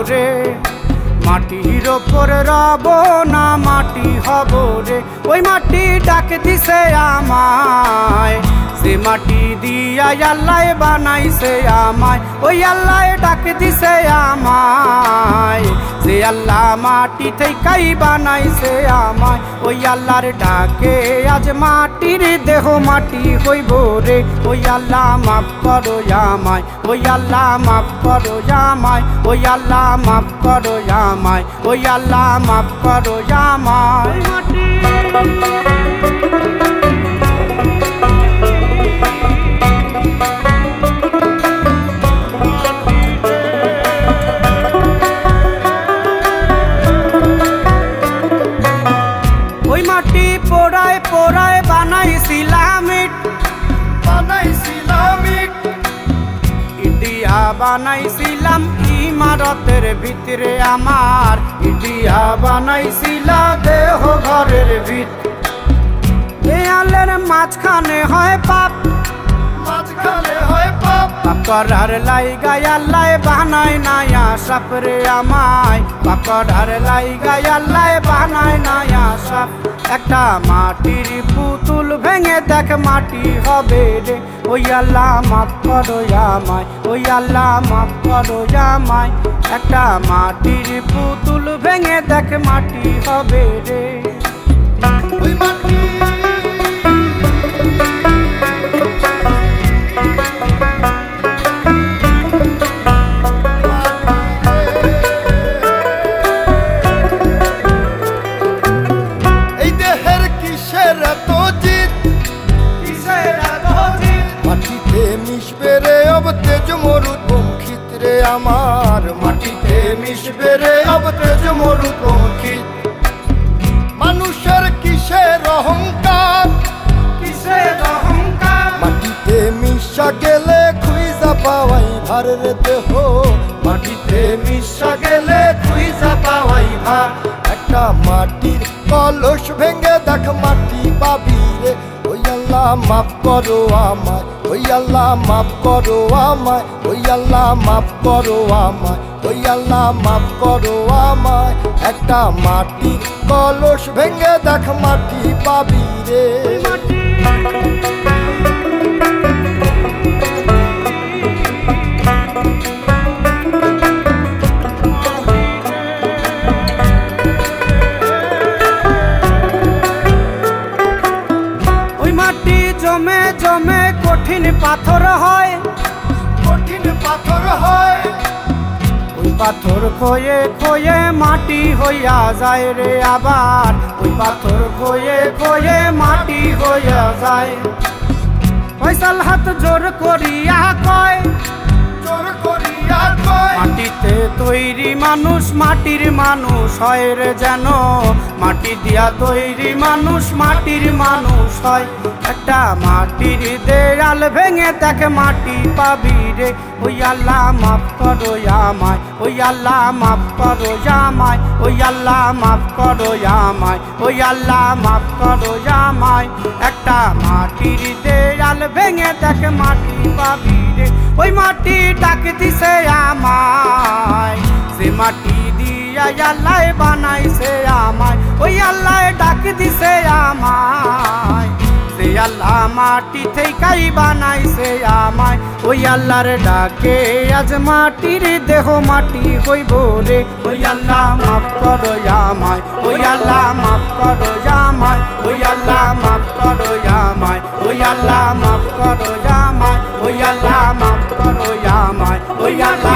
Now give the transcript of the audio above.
রে, মাটির ওপর রব না মাটি হব রে। ওই মাটি ডাক দিছে আমায়, সে মাটি দিয়া আল্লাহ বানাইছে আমায়। ওই আল্লাহ ডাক দিছে আমায়, যে আল্লাহ মাটি থেকেই বানাইছে আমায়। ওই আল্লাহর ডাকে আজ মাটির দেহ মাটি হইব রে। ওই আল্লাহ মাফ করো আমায়, ওই আল্লাহ মাফ করো আমায়, ওই আল্লাহ মাফ করো আমায়, ওই আল্লাহ মাফ করো আমায়। ওই মাটি পোড়ায় পোড়ায় বানাইছিলাম ইট, ইটিয়া বানাইছিলাম ইমারতের ভিতরে আমার, ইটিয়া বানাইছিলা দেহ ঘরের ভিত। দেয়ালের মাঝখানে হয় পাপ, মাঝখানে হয় পাপ, পাপ করার লাইগায় আল্লাহ বানায় নায়া সাপ রে আমায়। পাপ করার লাইগায় আল্লাহ বানায় নায়া সাপ। একটা মাটির পুতুল ভেঙে দেখ মাটি হবে রে। ওই আল্লাহ মাফ করো আমায়, ওই আল্লাহ মাফ করো আমায়। একটা মাটির পুতুল ভেঙে দেখ মাটি হবে রে। ওই মাটি আমার, মাটিতে মিশবে রে অব তেজ মরুপঙ্খিত। মানুষের কিসের অহংকার, কিসের অহংকার, মাটিতে মিশা গেলে খুঁজা পাওয়াই ভার রে দেহ। মাটিতে মিশা গেলে খুঁজা পাওয়াই ভার। একটা মাটির কলস ভেঙে দেখ মাটি পাবি রে। ওই আল্লাহ মাফ করো আমায়, ওই আল্লাহ মাফ করো আমায়, ওই আল্লাহ মাফ করো আমায়, ওই আল্লাহ মাফ করো আমায়। একটা মাটির কলস ভেঙে দেখ মাটি পাবি রে। জমে জমে কঠিন পাথর হয়, কঠিন পাথর হয়। ওই পাথর খয়ে খয়ে মাটি হইয়া যায় রে আবার। ওই পাথর খয়ে খয়ে মাটি হইয়া যায়। ফয়সাল হাত জোর করিয়া কয়, জোর করিয়া কয়, মাটিতে তৈরি মানুষ মাটির মানুষ হয় রে যেন। মাটি দিয়া তৈরি মানুষ মাটির মানুষ হয়। একটা মাটির দেয়াল ভেঙে দেখ মাটি পাবি রে। ওই আল্লাহ মাফ করো আমায়, ওই আল্লাহ মাফ করো আমায়, ওই আল্লাহ মাফ করো আমায়, ওই আল্লাহ মাফ করো আমায়। একটা মাটির দেয়াল ভেঙে দেখ মাটি পাবি রে। ওই মাটি ডাক দিছে আমায়, সে মাটি দিয়া আল্লাহ বানাইছে আমায়। ওই আল্লাহ ডাক দিছে আমায়, সে আল্লাহ মাটি থেকেই বানাইছে আমায়। ওই আল্লাহর ডাকে আজ মাটির দেহ মাটি হইব রে। ওই আল্লাহ মাফ করো আমায়, ওই আল্লাহ মাফ করো আমায়, ওই আল্লাহ মাফ করো আমায়, ওই আল্লাহ মাফ করো আমায়, ওই আল্লাহ মাফ করো আমায়, ওই আল্লাহ